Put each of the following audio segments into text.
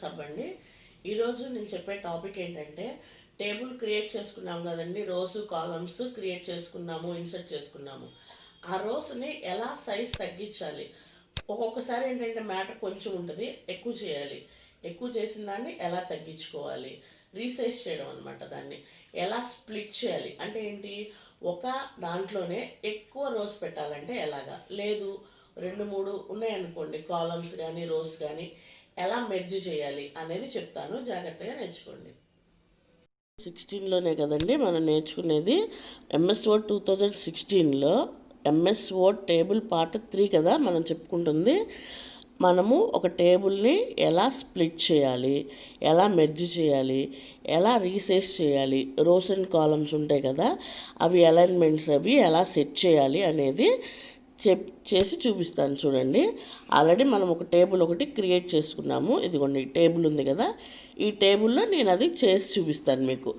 అవ్వండి. ఈరోజు నేను చెప్పే టాపిక్ ఏంటంటే టేబుల్ క్రియేట్ చేసుకున్నాం కదండి, రోస్ కాలమ్స్ క్రియేట్ చేసుకున్నాము, ఇన్సర్ట్ చేసుకున్నాము. ఆ రోస్ని ఎలా సైజ్ తగ్గించాలి. ఒక్కొక్కసారి ఏంటంటే మ్యాటర్ కొంచెం ఉంటుంది, ఎక్కువ చేయాలి. ఎక్కువ చేసిన దాన్ని ఎలా తగ్గించుకోవాలి, రీసైజ్ చేయడం అనమాట. దాన్ని ఎలా స్ప్లిట్ చేయాలి అంటే ఏంటి, ఒక దాంట్లోనే ఎక్కువ రోస్ పెట్టాలంటే ఎలాగా, లేదు 2-3 ఉన్నాయనుకోండి కాలమ్స్ కానీ రోస్ కానీ, ఎలా మెర్జ్ చేయాలి అనేది చెప్తాను. జాగ్రత్తగా నేర్చుకోండి. 16లోనే కదండి మనం నేర్చుకునేది. MSword 2016లో MSword టేబుల్ పార్ట్ 3 కదా మనం చెప్పుకుంటుంది. మనము ఒక టేబుల్ని ఎలా స్ప్లిట్ చేయాలి, ఎలా మెర్జ్ చేయాలి, ఎలా రీసైజ్ చేయాలి, రోస్ అండ్ కాలమ్స్ ఉంటాయి కదా, అవి అలైన్మెంట్స్ అవి ఎలా సెట్ చేయాలి అనేది చేసి చూపిస్తాను. చూడండి, ఆల్రెడీ మనం ఒక టేబుల్ ఒకటి క్రియేట్ చేసుకున్నాము. ఇదిగోండి టేబుల్ ఉంది కదా, ఈ టేబుల్లో నేను అది చేసి చూపిస్తాను మీకు.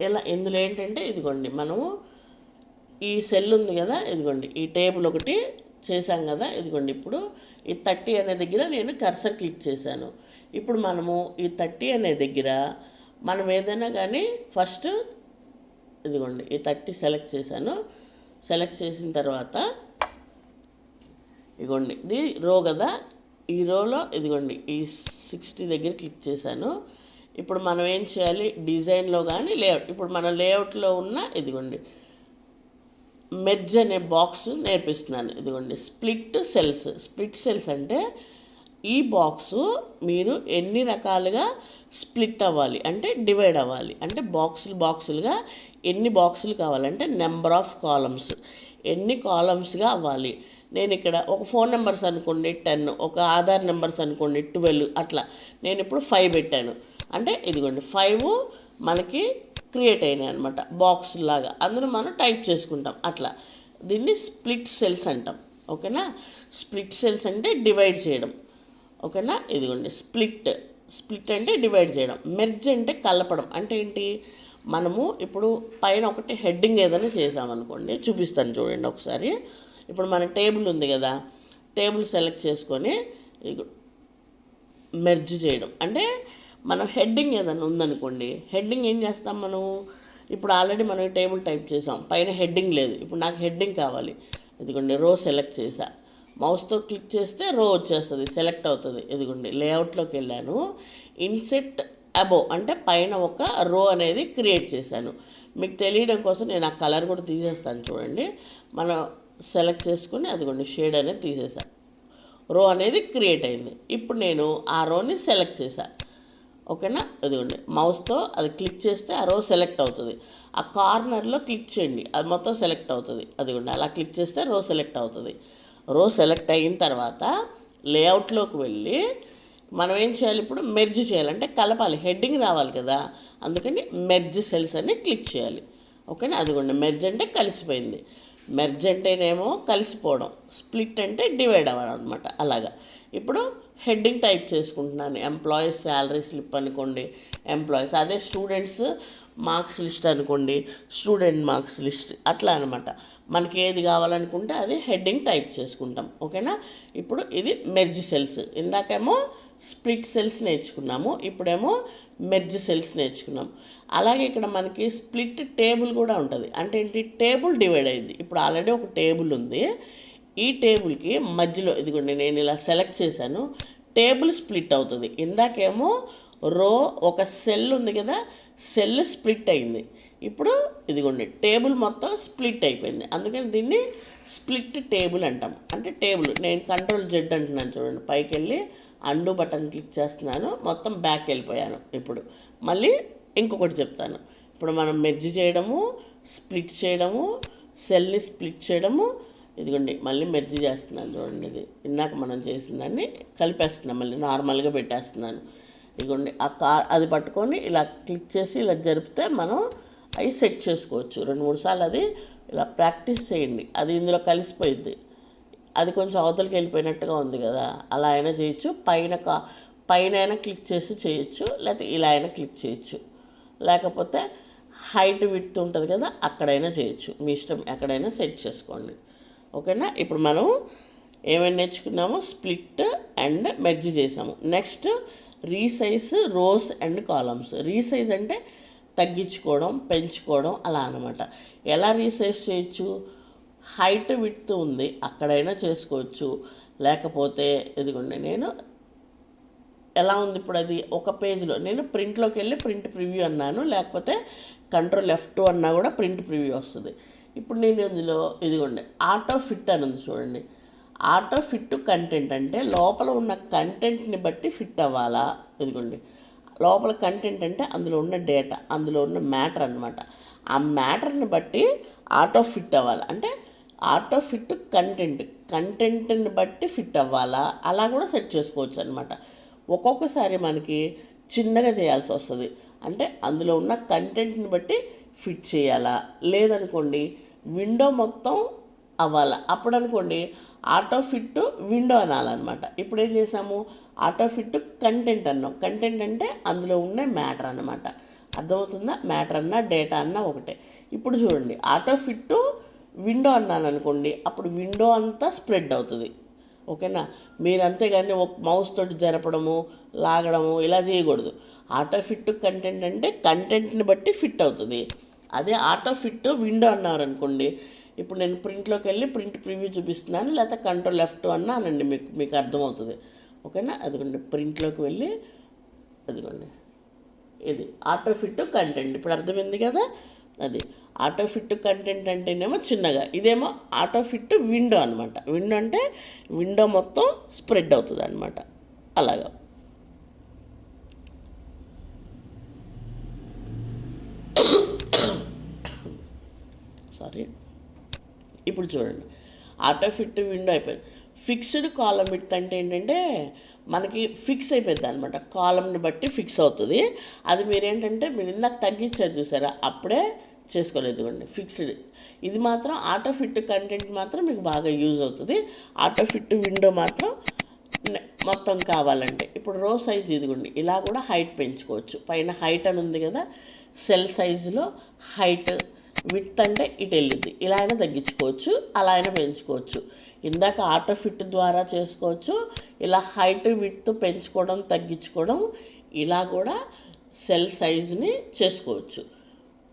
ఎలా ఇందులో ఏంటంటే ఇదిగోండి మనము ఈ సెల్ ఉంది కదా, ఇదిగోండి ఈ టేబుల్ ఒకటి చేశాం కదా. ఇదిగోండి ఇప్పుడు ఈ 30 అనే దగ్గర నేను కర్సర్ క్లిక్ చేశాను. ఇప్పుడు మనము ఈ 30 అనే దగ్గర మనం ఏదైనా కానీ ఫస్ట్ ఇదిగోండి ఈ 30 సెలెక్ట్ చేశాను. సెలెక్ట్ చేసిన తర్వాత ఇదిగోండి ఇది రో కదా, ఈ రోలో ఇదిగోండి ఈ 60 దగ్గర క్లిక్ చేశాను. ఇప్పుడు మనం ఏం చేయాలి, డిజైన్లో కానీ లేఅవుట్, ఇప్పుడు మన లేఅవుట్లో ఉన్న ఇదిగోండి మెర్జ్ అనే బాక్స్ నేర్పిస్తున్నాను. ఇదిగోండి స్ప్లిట్ సెల్స్. స్ప్లిట్ సెల్స్ అంటే ఈ బాక్సు మీరు ఎన్ని రకాలుగా స్ప్లిట్ అవ్వాలి అంటే డివైడ్ అవ్వాలి అంటే బాక్సులుగా ఎన్ని బాక్సులు కావాలంటే నెంబర్ ఆఫ్ కాలమ్స్, ఎన్ని కాలమ్స్గా అవ్వాలి. నేను ఇక్కడ ఒక ఫోన్ నెంబర్స్ అనుకోండి 10, ఒక ఆధార్ నెంబర్స్ అనుకోండి 12, అట్లా నేను ఇప్పుడు 5 పెట్టాను. అంటే ఇదిగోండి 5 మనకి క్రియేట్ అయినాయి అనమాట బాక్స్ లాగా, అందులో మనం టైప్ చేసుకుంటాం. అట్లా దీన్ని స్ప్లిట్ సెల్స్ అంటాం. ఓకేనా, స్ప్లిట్ సెల్స్ అంటే డివైడ్ చేయడం. ఓకేనా, ఇదిగోండి స్ప్లిట్ అంటే డివైడ్ చేయడం. మెర్జ్ అంటే కలపడం. అంటే ఏంటి, మనము ఇప్పుడు పైన ఒకటి హెడ్డింగ్ ఏదైనా చేసామనుకోండి, చూపిస్తాను చూడండి ఒకసారి. ఇప్పుడు మన టేబుల్ ఉంది కదా, టేబుల్ సెలెక్ట్ చేసుకొని మెర్జ్ చేయడం అంటే మనం హెడ్డింగ్ ఏదైనా ఉందనుకోండి, హెడ్డింగ్ ఏం చేస్తాం మనం, ఇప్పుడు ఆల్రెడీ మనం టేబుల్ టైప్ చేసాం, పైన హెడ్డింగ్ లేదు. ఇప్పుడు నాకు హెడ్డింగ్ కావాలి. ఇదిగోండి రో సెలెక్ట్ చేసా, మౌస్తో క్లిక్ చేస్తే రో వచ్చేస్తుంది, సెలెక్ట్ అవుతుంది. ఇదిగోండి లేఅవుట్లోకి వెళ్ళాను, ఇన్సెట్ అబోవ్ అంటే పైన ఒక రో అనేది క్రియేట్ చేశాను. మీకు తెలియడం కోసం నేను ఆ కలర్ కూడా తీసేస్తాను. చూడండి, మనం సెలెక్ట్ చేసుకుని అదిగోండి షేడ్ అనేది తీసేసాను, రో అనేది క్రియేట్ అయింది. ఇప్పుడు నేను ఆ రోని సెలెక్ట్ చేశాను. ఓకేనా, అదిగోండి మౌస్తో అది క్లిక్ చేస్తే ఆ రో సెలెక్ట్ అవుతుంది. ఆ కార్నర్లో క్లిక్ చేయండి, అది మొత్తం సెలెక్ట్ అవుతుంది. అదిగోండి అలా క్లిక్ చేస్తే రో సెలెక్ట్ అవుతుంది. రో సెలెక్ట్ అయిన తర్వాత లేఅవుట్లోకి వెళ్ళి మనం ఏం చేయాలి, ఇప్పుడు మెర్జ్ చేయాలంటే కలపాలి, హెడ్డింగ్ రావాలి కదా, అందుకని మెర్జ్ సెల్స్ అని క్లిక్ చేయాలి. ఓకేనా, అదిగోండి మెర్జ్ అంటే కలిసిపోయింది. మెర్జ్ అంటేనేమో కలిసిపోవడం, స్ప్లిట్ అంటే డివైడ్ అవ్వడం అనమాట. అలాగా ఇప్పుడు హెడ్డింగ్ టైప్ చేసుకుంటున్నాను. ఎంప్లాయీస్ శాలరీ స్లిప్ అనుకోండి, ఎంప్లాయీస్, అదే స్టూడెంట్స్ మార్క్స్ లిస్ట్ అనుకోండి, స్టూడెంట్ మార్క్స్ లిస్ట్, అట్లా అనమాట. మనకి ఏది కావాలనుకుంటే అది హెడ్డింగ్ టైప్ చేసుకుంటాం. ఓకేనా, ఇప్పుడు ఇది మెర్జ్ సెల్స్. ఇందాకేమో స్ప్లిట్ సెల్స్ నేర్చుకున్నాము, ఇప్పుడేమో మెర్జ్ సెల్స్ నేర్చుకున్నాం. అలాగే ఇక్కడ మనకి స్ప్లిట్ టేబుల్ కూడా ఉంటుంది. అంటే ఏంటి, టేబుల్ డివైడ్ అయింది. ఇప్పుడు ఆల్రెడీ ఒక టేబుల్ ఉంది, ఈ టేబుల్కి మధ్యలో ఇదిగోండి నేను ఇలా సెలెక్ట్ చేశాను, టేబుల్ స్ప్లిట్ అవుతుంది. ఇందాకేమో రో ఒక సెల్ ఉంది కదా, సెల్ స్ప్లిట్ అయింది. ఇప్పుడు ఇదిగోండి టేబుల్ మొత్తం స్ప్లిట్ అయిపోయింది, అందుకని దీన్ని స్ప్లిట్ టేబుల్ అంటాం. అంటే టేబుల్ నేను Ctrl+Z అంటున్నాను చూడండి, పైకి వెళ్ళి అండు బటన్ క్లిక్ చేస్తున్నాను, మొత్తం బ్యాక్ వెళ్ళిపోయాను. ఇప్పుడు మళ్ళీ ఇంకొకటి చెప్తాను. ఇప్పుడు మనం మెర్జ్ చేయడము, స్ప్లిట్ చేయడము, సెల్ని స్ప్లిట్ చేయడము, ఇదిగోండి మళ్ళీ మెర్జ్ చేస్తున్నాను చూడండి. ఇది ఇందాక మనం చేసిన దాన్ని కలిపేస్తున్నాను, మళ్ళీ నార్మల్గా పెట్టేస్తున్నాను. ఇదిగోండి అది పట్టుకొని ఇలా క్లిక్ చేసి ఇలా జరిపితే మనం అవి సెట్ చేసుకోవచ్చు. 2-3 సార్లు అది ఇలా ప్రాక్టీస్ చేయండి, అది ఇందులో కలిసిపోయింది. అది కొంచెం అవతలకి వెళ్ళిపోయినట్టుగా ఉంది కదా, అలా అయినా చేయొచ్చు. పైన అయినా క్లిక్ చేసి చేయొచ్చు, లేకపోతే ఇలా అయినా క్లిక్ చేయొచ్చు, లేకపోతే హైట్ విడ్త్ ఉంటుంది కదా, అక్కడైనా చేయొచ్చు. మీ ఇష్టం, ఎక్కడైనా సెట్ చేసుకోండి. ఓకేనా, ఇప్పుడు మనం ఏమేమి నేర్చుకున్నాము, స్ప్లిట్ అండ్ మెర్జ్ చేసాము. Next resize rows and columns. Resize అంటే తగ్గించుకోవడం, పెంచుకోవడం అలా అనమాట. ఎలా రీసైజ్ చేయొచ్చు? హైట్ విడ్త్ ఉంది, అక్కడైనా చేసుకోవచ్చు. లేకపోతే ఇదిగోండి, నేను ఎలా ఉంది ఇప్పుడు అది ఒక పేజ్లో, నేను ప్రింట్లోకి వెళ్ళి ప్రింట్ ప్రివ్యూ అన్నాను, లేకపోతే కంట్రోల్ F2 అన్నా కూడా ప్రింట్ ప్రివ్యూ వస్తుంది. ఇప్పుడు నేను ఇందులో ఇదిగోండి ఆటో ఫిట్ అని ఉంది చూడండి. ఆటో ఫిట్ కంటెంట్ అంటే లోపల ఉన్న కంటెంట్ని బట్టి ఫిట్ అవ్వాలా. ఇదిగోండి లోపల కంటెంట్ అంటే అందులో ఉన్న డేటా, అందులో ఉన్న మ్యాటర్ అనమాట. ఆ మ్యాటర్ని బట్టి ఆటో ఫిట్ అవ్వాలి. అంటే ఆటో ఫిట్ కంటెంట్ని బట్టి ఫిట్ అవ్వాలా, అలా కూడా సెట్ చేసుకోవచ్చు అనమాట. ఒక్కొక్కసారి మనకి చిన్నగా చేయాల్సి వస్తుంది, అంటే అందులో ఉన్న కంటెంట్ని బట్టి ఫిట్ చేయాలా. లేదనుకోండి విండో మొత్తం అవ్వాలా, అప్పుడు అనుకోండి ఆటో ఫిట్ విండో అనాలన్నమాట. ఇప్పుడు ఏం చేసాము, ఆటో ఫిట్ కంటెంట్ అన్నాం. కంటెంట్ అంటే అందులో ఉన్న మ్యాటర్ అన్నమాట. అర్థమవుతుందా? మ్యాటర్ అన్నా డేటా అన్నా ఒకటే. ఇప్పుడు చూడండి ఆటో ఫిట్ విండో అన్నాను అనుకోండి, అప్పుడు విండో అంతా స్ప్రెడ్ అవుతుంది. ఓకేనా? మీరు అంతేగాని ఒక మౌస్ తోటి జరపడము, లాగడము ఇలా చేయకూడదు. ఆటో ఫిట్ కంటెంట్ అంటే కంటెంట్ని బట్టి ఫిట్ అవుతుంది. అదే ఆటో ఫిట్ విండో అన్నారనుకోండి, ఇప్పుడు నేను ప్రింట్లోకి వెళ్ళి ప్రింట్ ప్రివ్యూ చూపిస్తున్నాను, లేకపోతే కంట్రోల్ F2 అన్నా అనండి, మీకు అర్థమవుతుంది. ఓకేనా? అదిగోండి ప్రింట్లోకి వెళ్ళి అదిగోండి ఇది ఆటో ఫిట్ కంటెంట్. ఇప్పుడు అర్థమైంది కదా? అది ఆటో ఫిట్ కంటెంట్ అంటేనేమో చిన్నగా, ఇదేమో ఆటో ఫిట్ విండో అనమాట. విండో అంటే విండో మొత్తం స్ప్రెడ్ అవుతుంది అనమాట. అలాగా సారీ. ఇప్పుడు చూడండి ఆటో ఫిట్ విండో అయిపోయింది. ఫిక్స్డ్ కాలం విడ్త్ అంటే ఏంటంటే మనకి ఫిక్స్ అయిపోయింది అనమాట. కాలంని బట్టి ఫిక్స్ అవుతుంది. అది మీరేంటంటే మీరు ఇందాక తగ్గించారు చూసారా, అప్పుడే చేసుకోలేదు. ఇవ్వండి ఫిక్స్డ్. ఇది మాత్రం ఆటో ఫిట్ కంటెంట్ మాత్రం మీకు బాగా యూజ్ అవుతుంది. ఆటో ఫిట్ విండో మాత్రం మొత్తం కావాలంటే ఇప్పుడు రో సైజ్ ఇదిగోండి ఇలా కూడా హైట్ పెంచుకోవచ్చు. పైన హైట్ అని ఉంది కదా, సెల్ సైజులో హైట్ విడ్త్ అంటే ఇటు వెళ్ళింది, ఇలా అయినా తగ్గించుకోవచ్చు, అలా అయినా పెంచుకోవచ్చు. ఇందాక ఆటో ఫిట్ ద్వారా చేసుకోవచ్చు. ఇలా హైట్ విడ్త్ పెంచుకోవడం తగ్గించుకోవడం ఇలా కూడా సెల్ సైజుని చేసుకోవచ్చు.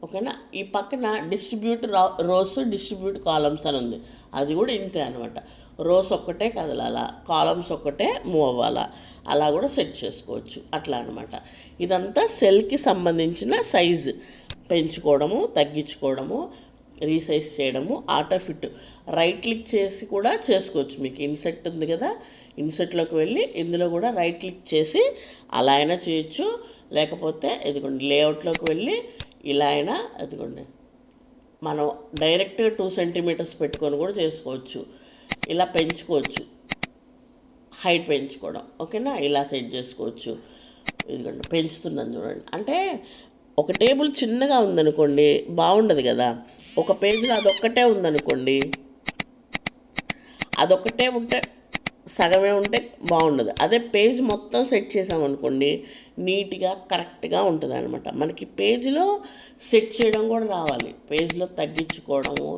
ఓకేనా? ఈ పక్కన డిస్ట్రిబ్యూట్ రోస్ డిస్ట్రిబ్యూట్ కాలమ్స్ అని ఉంది, అది కూడా ఇంతే అనమాట. రోస్ ఒక్కటే కదలాలా, కాలమ్స్ ఒక్కటే మూవ్ అవ్వాలా, అలా కూడా సెట్ చేసుకోవచ్చు. అట్లా అనమాట. ఇదంతా సెల్కి సంబంధించిన సైజు పెంచుకోవడము, తగ్గించుకోవడము, రీసైజ్ చేయడము. ఆటో ఫిట్ రైట్ క్లిక్ చేసి కూడా చేసుకోవచ్చు. మీకు ఇన్సెర్ట్ ఉంది కదా, ఇన్సెర్ట్లోకి వెళ్ళి ఇందులో కూడా రైట్ క్లిక్ చేసి అలా అయినా చేయొచ్చు. లేకపోతే ఇదిగోండి లేఅవుట్లోకి వెళ్ళి ఇలా అయినా ఇదిగోండి మనం డైరెక్ట్గా 2 సెంటీమీటర్స్ పెట్టుకొని కూడా చేసుకోవచ్చు. ఇలా పెంచుకోవచ్చు, హైట్ పెంచుకోవడం. ఓకేనా? ఇలా సెట్ చేసుకోవచ్చు. ఇదిగోండి పెంచుతున్నాను చూడండి. అంటే ఒక టేబుల్ చిన్నగా ఉందనుకోండి బాగుండదు కదా, ఒక పేజీలో అదొక్కటే ఉందనుకోండి, అదొక్కటే ఉంటే సగమే ఉంటే బాగుండదు. అదే పేజ్ మొత్తం సెట్ చేసామనుకోండి నీట్గా కరెక్ట్గా ఉంటుంది అనమాట. మనకి పేజీలో సెట్ చేయడం కూడా రావాలి. పేజీలో తగ్గించుకోవడము,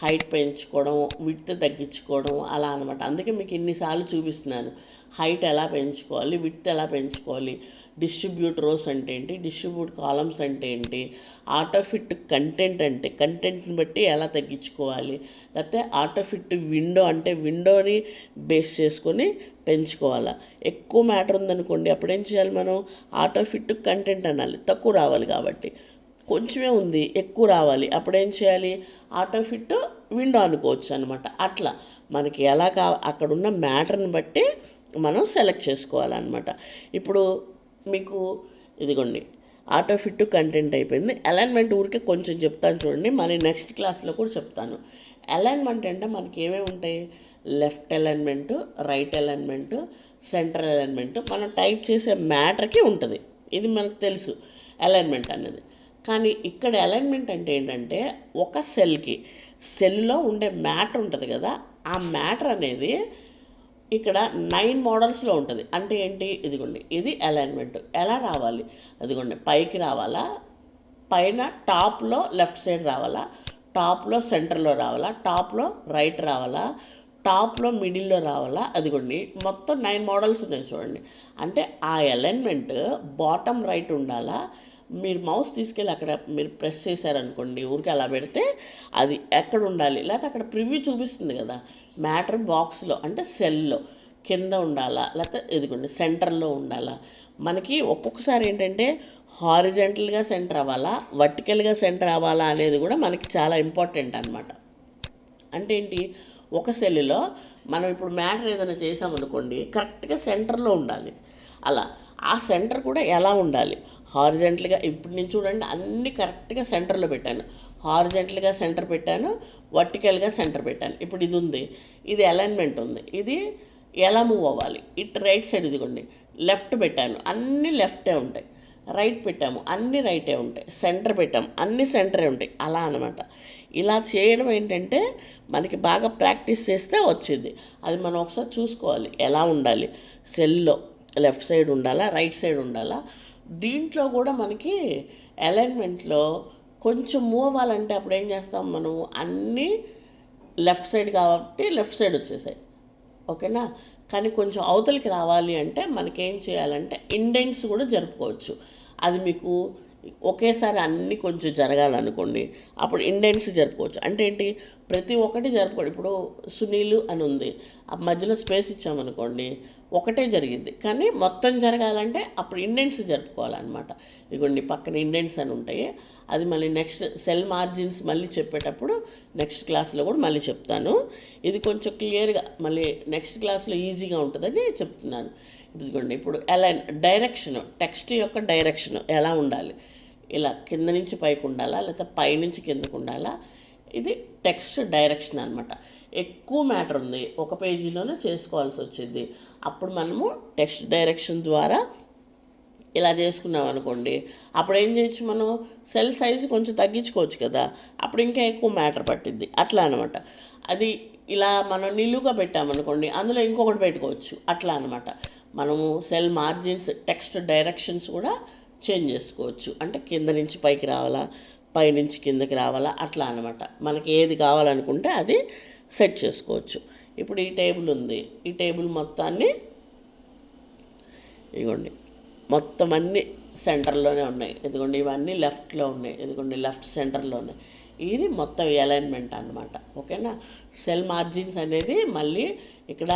హైట్ పెంచుకోవడం, విడ్త్ తగ్గించుకోవడం అలా అనమాట. అందుకే మీకు ఇన్నిసార్లు చూపిస్తున్నాను హైట్ ఎలా పెంచుకోవాలి, విడ్త్ ఎలా పెంచుకోవాలి, డిస్ట్రిబ్యూట్ రోస్ అంటే ఏంటి, డిస్ట్రిబ్యూట్ కాలమ్స్ అంటే ఏంటి, ఆటో ఫిట్ కంటెంట్ అంటే కంటెంట్ని బట్టి ఎలా తగ్గించుకోవాలి, లేకపోతే ఆటో ఫిట్ విండో అంటే విండోని బేస్ చేసుకొని పెంచుకోవాలా. ఎక్కువ మ్యాటర్ ఉందనుకోండి అప్పుడేం చేయాలి, మనం ఆటో ఫిట్ కంటెంట్ అనాలి, తక్కువ రావాలి కాబట్టి. కొంచెమే ఉంది ఎక్కువ రావాలి, అప్పుడేం చేయాలి, ఆటో ఫిట్ విండో అనుకోవచ్చు అనమాట. అట్లా మనకి ఎలా అక్కడున్న మ్యాటర్ని బట్టి మనం సెలెక్ట్ చేసుకోవాలన్నమాట. ఇప్పుడు మీకు ఇదిగోండి ఆటో ఫిట్ కంటెంట్ అయిపోయింది. అలైన్మెంట్ ఊరికే కొంచెం చెప్తాను చూడండి, మరి నెక్స్ట్ క్లాస్లో కూడా చెప్తాను. అలైన్మెంట్ అంటే మనకి ఏమేమి ఉంటాయి, left alignment, right alignment, centre alignment. మనం టైప్ చేసే మ్యాటర్కి ఉంటుంది, ఇది మనకు తెలుసు అలైన్మెంట్ అనేది. కానీ ఇక్కడ అలైన్మెంట్ అంటే ఏంటంటే ఒక సెల్లో ఉండే మ్యాటర్ ఉంటుంది కదా, ఆ మ్యాటర్ అనేది ఇక్కడ 9 మోడల్స్లో ఉంటుంది. అంటే ఏంటి, ఇదిగోండి ఇది అలైన్మెంట్. ఎలా రావాలి, అదిగోండి పైకి రావాలా, పైన టాప్లో లెఫ్ట్ సైడ్ రావాలా, టాప్లో సెంటర్లో రావాలా, టాప్లో రైట్ రావాలా, టాప్లో మిడిల్లో రావాలా. అదిగోండి మొత్తం 9 మోడల్స్ ఉన్నాయి చూడండి. అంటే ఆ అలైన్మెంట్ బాటమ్ రైట్ ఉండాలా. మీరు మౌస్ తీసుకెళ్ళి అక్కడ మీరు ప్రెస్ చేశారనుకోండి, ఊరికి అలా పెడితే అది ఎక్కడ ఉండాలి, లేకపోతే అక్కడ ప్రివ్యూ చూపిస్తుంది కదా, మ్యాటర్ బాక్స్లో అంటే సెల్లో కింద ఉండాలా, లేకపోతే ఇదిగోండి సెంటర్లో ఉండాలా. మనకి ఒక్కొక్కసారి ఏంటంటే హారిజెంటల్గా సెంటర్ అవ్వాలా, వర్టికల్గా సెంటర్ అవ్వాలా అనేది కూడా మనకి చాలా ఇంపార్టెంట్ అనమాట. అంటే ఏంటి, ఒక సెల్లో మనం ఇప్పుడు మ్యాటర్ ఏదైనా చేసామనుకోండి, కరెక్ట్గా సెంటర్లో ఉండాలి. అలా ఆ సెంటర్ కూడా ఎలా ఉండాలి, హారిజెంటల్గా. ఇప్పుడు నేను చూడండి అన్నీ కరెక్ట్గా సెంటర్లో పెట్టాను, హారిజెంటల్గా సెంటర్ పెట్టాను, వర్టికల్గా సెంటర్ పెట్టాను. ఇప్పుడు ఇది ఉంది, ఇది అలైన్మెంట్ ఉంది, ఇది ఎలా మూవ్ అవ్వాలి. ఇటు రైట్ సైడ్ ఇదిగోండి లెఫ్ట్ పెట్టాను, అన్నీ లెఫ్టే ఉంటాయి. రైట్ పెట్టాము, అన్నీ రైటే ఉంటాయి. సెంటర్ పెట్టాము, అన్నీ సెంటరే ఉంటాయి. అలా అనమాట. ఇలా చేయడం ఏంటంటే మనకి బాగా ప్రాక్టీస్ చేస్తే వచ్చింది. అది మనం ఒకసారి చూసుకోవాలి ఎలా ఉండాలి. సెల్లో లెఫ్ట్ సైడ్ ఉండాలా, రైట్ సైడ్ ఉండాలా. దీంట్లో కూడా మనకి అలైన్మెంట్లో కొంచెం మూవ్ అవ్వాలంటే అప్పుడు ఏం చేస్తాం మనం, అన్నీ లెఫ్ట్ సైడ్ కాబట్టి లెఫ్ట్ సైడ్ వచ్చేసాయి, ఓకేనా. కానీ కొంచెం అవతలికి రావాలి అంటే మనకేం చేయాలంటే ఇండెంట్స్ కూడా జరుపుకోవచ్చు. అది మీకు ఒకేసారి అన్నీ కొంచెం జరగాలనుకోండి, అప్పుడు ఇండెంట్స్ జరుపుకోవచ్చు. అంటే ఏంటి, ప్రతి ఒక్కటి జరుపుకోండి. ఇప్పుడు సునీలు అని ఉంది, ఆ మధ్యలో స్పేస్ ఇచ్చామనుకోండి ఒకటే జరిగింది. కానీ మొత్తం జరగాలంటే అప్పుడు ఇండెంట్స్ జరుపుకోవాలన్నమాట. ఇదిగోండి పక్కన ఇండెంట్స్ అని ఉంటాయి. అది మళ్ళీ నెక్స్ట్ సెల్ మార్జిన్స్ మళ్ళీ చెప్పేటప్పుడు నెక్స్ట్ క్లాస్లో కూడా మళ్ళీ చెప్తాను. ఇది కొంచెం క్లియర్గా మళ్ళీ నెక్స్ట్ క్లాస్లో ఈజీగా ఉంటుందని చెప్తున్నాను. ఇదిగోండి ఇప్పుడు అలైన్ డైరెక్షన్, టెక్స్ట్ యొక్క డైరెక్షన్ ఎలా ఉండాలి, ఇలా కింద నుంచి పైకి ఉండాలా, లేకపోతే పైనుంచి కిందకు ఉండాలా. ఇది టెక్స్ట్ డైరెక్షన్ అనమాట. ఎక్కువ మ్యాటర్ ఉంది, ఒక పేజీలోనే చేసుకోవాల్సి వచ్చింది. అప్పుడు మనము టెక్స్ట్ డైరెక్షన్ ద్వారా ఇలా చేసుకున్నాం అనుకోండి, అప్పుడు ఏం చేయొచ్చు, మనం సెల్ సైజు కొంచెం తగ్గించుకోవచ్చు కదా, అప్పుడు ఇంకా ఎక్కువ మ్యాటర్ పట్టిద్ది. అట్లా అనమాట. అది ఇలా మనం నిలువుగా పెట్టామనుకోండి, అందులో ఇంకొకటి పెట్టుకోవచ్చు. అట్లా అనమాట. మనము సెల్ మార్జిన్స్, టెక్స్ట్ డైరెక్షన్స్ కూడా చేంజ్ చేసుకోవచ్చు. అంటే కింద నుంచి పైకి రావాలా, పైనుంచి కిందకి రావాలా, అట్లా అనమాట. మనకి ఏది కావాలనుకుంటే అది సెట్ చేసుకోవచ్చు. ఇప్పుడు ఈ టేబుల్ ఉంది, ఈ టేబుల్ మొత్తాన్ని ఇదిగోండి మొత్తం అన్నీ సెంటర్లోనే ఉన్నాయి. ఇదిగోండి ఇవన్నీ లెఫ్ట్లో ఉన్నాయి, ఇదిగోండి లెఫ్ట్ సెంటర్లో ఉన్నాయి. ఇది మొత్తం అలైన్మెంట్ అనమాట, ఓకేనా. సెల్ మార్జిన్స్ అనేది మళ్ళీ ఇక్కడ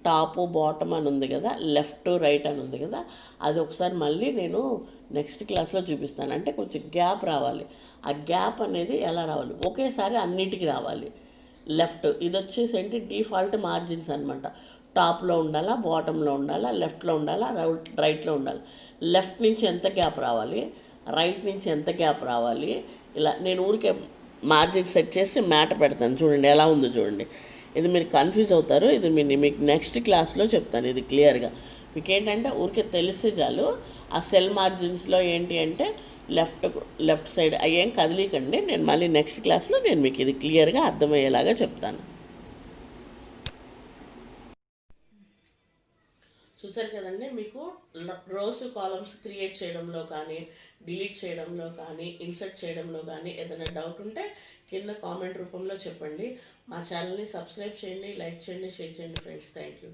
టాపు బాటమ్ అని ఉంది కదా, లెఫ్ట్ రైట్ అని ఉంది కదా, అది ఒకసారి మళ్ళీ నేను నెక్స్ట్ క్లాస్లో చూపిస్తాను. అంటే కొంచెం గ్యాప్ రావాలి. ఆ గ్యాప్ అనేది ఎలా రావాలి, ఒకేసారి అన్నిటికీ రావాలి. లెఫ్ట్ ఇది వచ్చేసి ఏంటి, డిఫాల్ట్ మార్జిన్స్ అనమాట. టాప్లో ఉండాలా, బాటంలో ఉండాలా, లెఫ్ట్లో ఉండాలా, రైట్లో ఉండాలి. లెఫ్ట్ నుంచి ఎంత గ్యాప్ రావాలి, రైట్ నుంచి ఎంత గ్యాప్ రావాలి. ఇలా నేను ఊరికే మార్జిన్ సెట్ చేసి మ్యాటర్ పెడతాను. చూడండి ఎలా ఉందో చూడండి. ఇది మీరు కన్ఫ్యూజ్ అవుతారు, ఇది మీకు నెక్స్ట్ క్లాస్లో చెప్తాను. ఇది క్లియర్గా మీకు ఏంటంటే ఊరికే తెలిస్తే చాలు. ఆ సెల్ మార్జిన్స్లో ఏంటి అంటే లెఫ్ట్ సైడ్ అయ్యేం కదిలీకండి. నేను మళ్ళీ నెక్స్ట్ క్లాస్లో నేను మీకు ఇది క్లియర్గా అర్థమయ్యేలాగా చెప్తాను. చూసారు కదండి, మీకు రోస్ కాలమ్స్ క్రియేట్ చేయడంలో కానీ, డిలీట్ చేయడంలో కానీ, ఇన్సర్ట్ చేయడంలో కానీ ఏదైనా డౌట్ ఉంటే కింద కామెంట్ రూపంలో చెప్పండి. మా ఛానల్ని సబ్స్క్రైబ్ చేయండి, లైక్ చేయండి, షేర్ చేయండి ఫ్రెండ్స్. Thank you.